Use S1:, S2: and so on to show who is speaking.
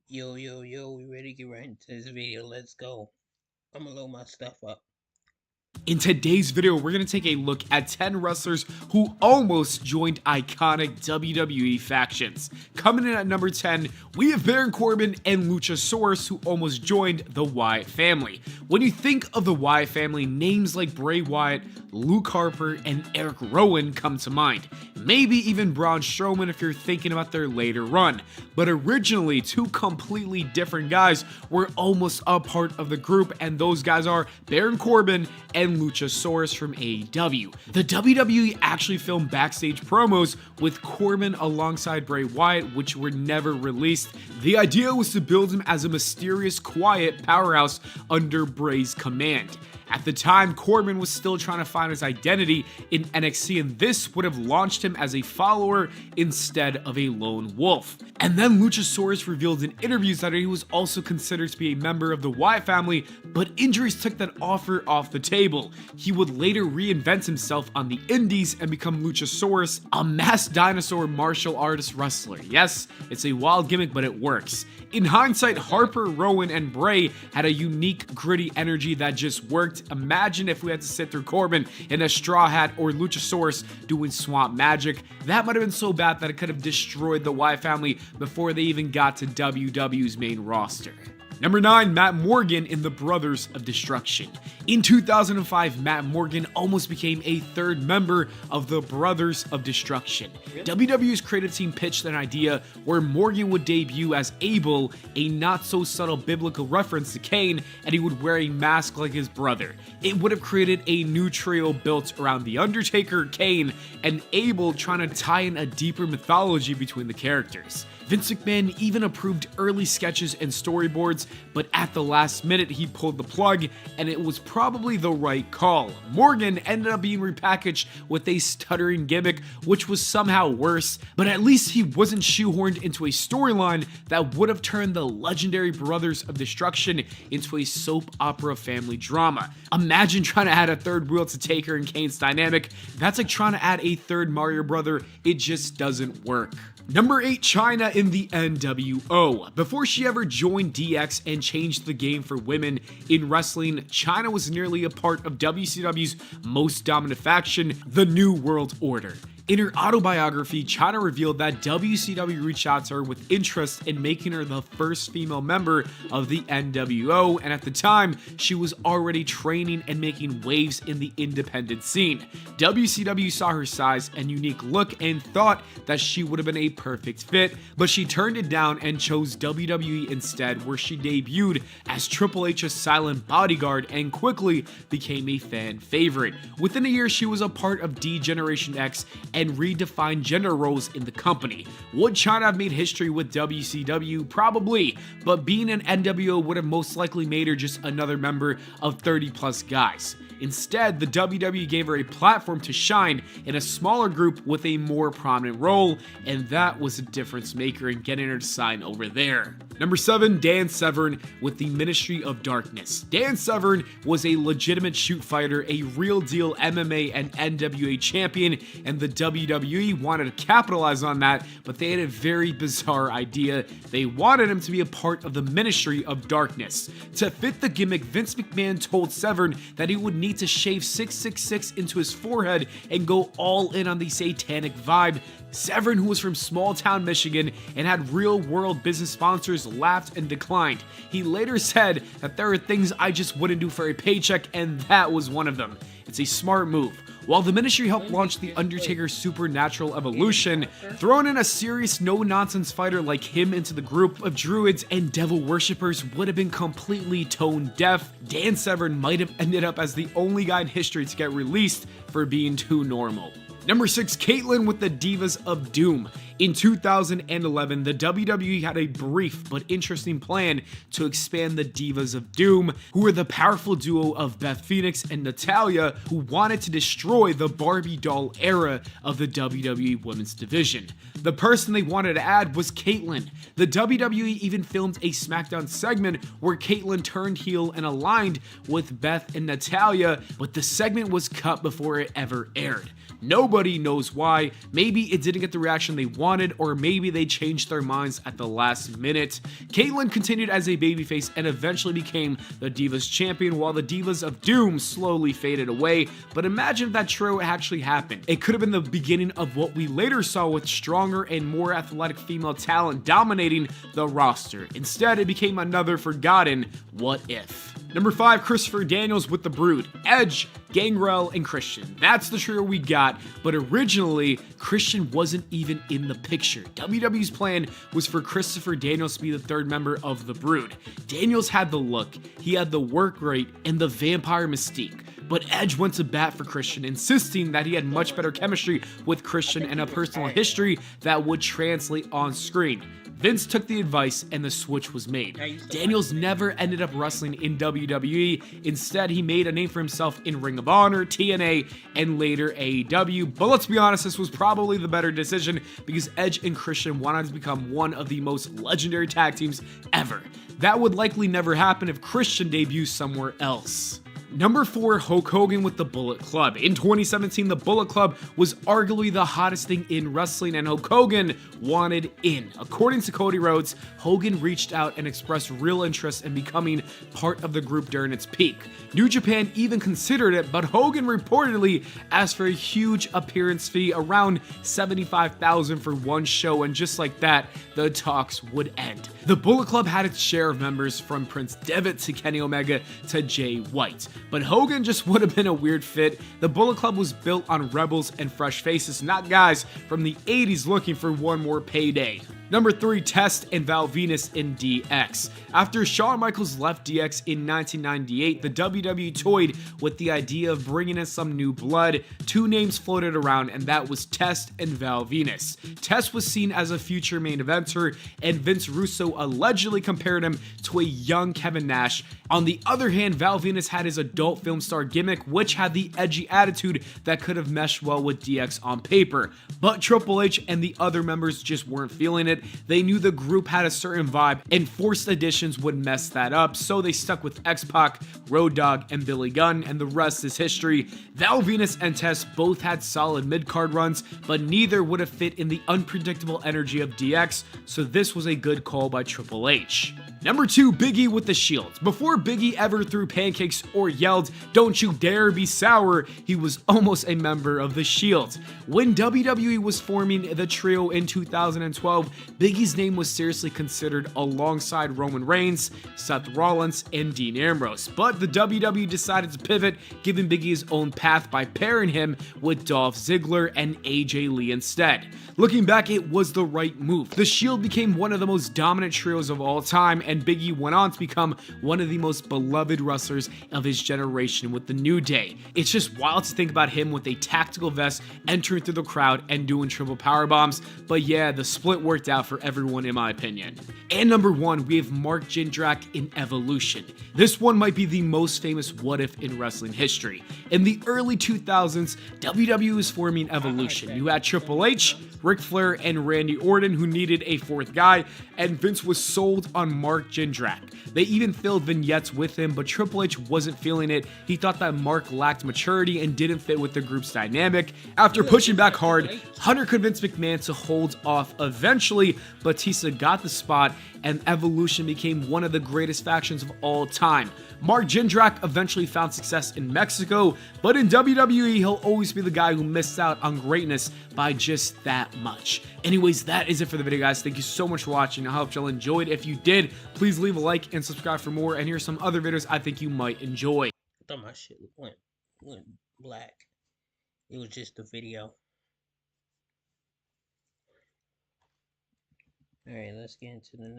S1: Yo, we ready to get right into this video. Let's go. I'm gonna load my stuff up.
S2: In today's video, we're going to take a look at 10 wrestlers who almost joined iconic WWE factions. Coming in at number 10, we have Baron Corbin and Luchasaurus, who almost joined the Wyatt family. When you think of the Wyatt family, names like Bray Wyatt, Luke Harper, and Eric Rowan come to mind. Maybe even Braun Strowman if you're thinking about their later run. But originally, two completely different guys were almost a part of the group, and those guys are Baron Corbin and Luchasaurus from AEW. The WWE actually filmed backstage promos with Corbin alongside Bray Wyatt, which were never released. The idea was to build him as a mysterious, quiet powerhouse under Bray's command. At the time, Corbin was still trying to find his identity in NXT, and this would have launched him as a follower instead of a lone wolf. And then Luchasaurus revealed in interviews that he was also considered to be a member of the Wyatt family, but injuries took that offer off the table. He would later reinvent himself on the indies and become Luchasaurus, a masked dinosaur martial artist wrestler. Yes, it's a wild gimmick, but it works. In hindsight, Harper, Rowan, and Bray had a unique, gritty energy that just worked. Imagine if we had to sit through Corbin in a straw hat or Luchasaurus doing swamp magic. That might have been so bad that it could have destroyed the Wyatt family before they even got to WWE's main roster. Number 9, Matt Morgan in the Brothers of Destruction. In 2005, Matt Morgan almost became a third member of the Brothers of Destruction. WWE's creative team pitched an idea where Morgan would debut as Abel, a not-so-subtle biblical reference to Cain, and he would wear a mask like his brother. It would have created a new trio built around The Undertaker, Cain, and Abel, trying to tie in a deeper mythology between the characters. Vince McMahon even approved early sketches and storyboards, but at the last minute he pulled the plug, and it was probably the right call. Morgan ended up being repackaged with a stuttering gimmick, which was somehow worse, but at least he wasn't shoehorned into a storyline that would have turned the legendary Brothers of Destruction into a soap opera family drama. Imagine trying to add a third wheel to Taker and Kane's dynamic. That's like trying to add a third Mario brother. It just doesn't work. Number 8, Chyna in the NWO. Before she ever joined DX and changed the game for women in wrestling, Chyna was nearly a part of WCW's most dominant faction, the New World Order. In her autobiography, Chyna revealed that WCW reached out to her with interest in making her the first female member of the NWO, and at the time, she was already training and making waves in the independent scene. WCW saw her size and unique look and thought that she would have been a perfect fit, but she turned it down and chose WWE instead, where she debuted as Triple H's silent bodyguard and quickly became a fan favorite. Within a year, she was a part of D-Generation X and redefined gender roles in the company. Would Chyna have made history with WCW? Probably, but being an NWO would have most likely made her just another member of 30 plus guys. Instead, the WWE gave her a platform to shine in a smaller group with a more prominent role, and that was a difference maker in getting her to sign over there. Number 7, Dan Severn with the Ministry of Darkness. Dan Severn was a legitimate shoot fighter, a real deal MMA and NWA champion, and the WWE wanted to capitalize on that, but they had a very bizarre idea. They wanted him to be a part of the Ministry of Darkness. To fit the gimmick, Vince McMahon told Severn that he would need to shave 666 into his forehead and go all in on the satanic vibe. Severn, who was from small town Michigan and had real world business sponsors, laughed and declined. He later said that there are things I just wouldn't do for a paycheck, and that was one of them. It's a smart move. While the Ministry helped launch The Undertaker's supernatural evolution, throwing in a serious no-nonsense fighter like him into the group of druids and devil worshippers would have been completely tone deaf. Dan Severn might have ended up as the only guy in history to get released for being too normal. Number 6, Caitlyn with the Divas of Doom. In 2011, the WWE had a brief but interesting plan to expand the Divas of Doom, who were the powerful duo of Beth Phoenix and Natalya, who wanted to destroy the Barbie doll era of the WWE Women's Division. The person they wanted to add was Caitlyn. The WWE even filmed a SmackDown segment where Caitlyn turned heel and aligned with Beth and Natalya, but the segment was cut before it ever aired. Nobody knows why. Maybe it didn't get the reaction they wanted, or maybe they changed their minds at the last minute. Caitlyn continued as a babyface and eventually became the Divas champion, while the Divas of Doom slowly faded away. But imagine if that trio actually happened. It could have been the beginning of what we later saw with stronger and more athletic female talent dominating the roster. Instead, it became another forgotten what if. Number 5, Christopher Daniels with the Brood, Edge, Gangrel, and Christian. That's the trio we got, but originally, Christian wasn't even in the picture. WWE's plan was for Christopher Daniels to be the third member of the Brood. Daniels had the look, he had the work rate, and the vampire mystique. But Edge went to bat for Christian, insisting that he had much better chemistry with Christian and a personal history that would translate on screen. Vince took the advice and the switch was made. Daniels never ended up wrestling in WWE. Instead, he made a name for himself in Ring of Honor, TNA, and later AEW. But let's be honest, this was probably the better decision because Edge and Christian wanted to become one of the most legendary tag teams ever. That would likely never happen if Christian debuts somewhere else. Number 4, Hulk Hogan with the Bullet Club. In 2017, the Bullet Club was arguably the hottest thing in wrestling, and Hulk Hogan wanted in. According to Cody Rhodes, Hogan reached out and expressed real interest in becoming part of the group during its peak. New Japan even considered it, but Hogan reportedly asked for a huge appearance fee, around $75,000 for one show, and just like that, the talks would end. The Bullet Club had its share of members, from Prince Devitt to Kenny Omega to Jay White. But Hogan just would have been a weird fit. The Bullet Club was built on rebels and fresh faces, not guys from the 80s looking for one more payday. Number 3, Test and Val Venus in DX. After Shawn Michaels left DX in 1998, the WWE toyed with the idea of bringing in some new blood. 2 names floated around, and that was Test and Val Venus. Test was seen as a future main eventer, and Vince Russo allegedly compared him to a young Kevin Nash. On the other hand, Val Venus had his adult film star gimmick, which had the edgy attitude that could have meshed well with DX on paper. But Triple H and the other members just weren't feeling it. They knew the group had a certain vibe, and forced additions would mess that up, so they stuck with X-Pac, Road Dogg, and Billy Gunn, and the rest is history. Val Venus and Test both had solid mid-card runs, but neither would have fit in the unpredictable energy of DX, so this was a good call by Triple H. Number 2, Big E with the Shield. Before Big E ever threw pancakes or yelled, "Don't you dare be sour," he was almost a member of the Shield. When WWE was forming the trio in 2012, Big E's name was seriously considered alongside Roman Reigns, Seth Rollins, and Dean Ambrose. But the WWE decided to pivot, giving Big E his own path by pairing him with Dolph Ziggler and AJ Lee instead. Looking back, it was the right move. The Shield became one of the most dominant trios of all time, and Big E went on to become one of the most beloved wrestlers of his generation with the New Day. It's just wild to think about him with a tactical vest entering through the crowd and doing triple power bombs, but yeah, the split worked out for everyone in my opinion. And number 1, we have Mark Jindrak in Evolution. This one might be the most famous what if in wrestling history. In the early 2000s, WWE was forming Evolution. You had Triple H, Ric Flair, and Randy Orton, who needed a 4th guy, and Vince was sold on Mark Jindrak. They even filled vignettes with him, but Triple H wasn't feeling it. He thought that Mark lacked maturity and didn't fit with the group's dynamic. After pushing back hard, Hunter convinced McMahon to hold off. Eventually, Batista got the spot, and Evolution became one of the greatest factions of all time. Mark Jindrak eventually found success in Mexico, but in WWE, he'll always be the guy who missed out on greatness by just that much. Anyways, that is it for the video, guys. Thank you so much for watching. I hope y'all enjoyed. If you did, please leave a like and subscribe for more, and here's some other videos I think you might enjoy.
S1: I thought my shit went black. It was just a video. Alright, let's get into the next.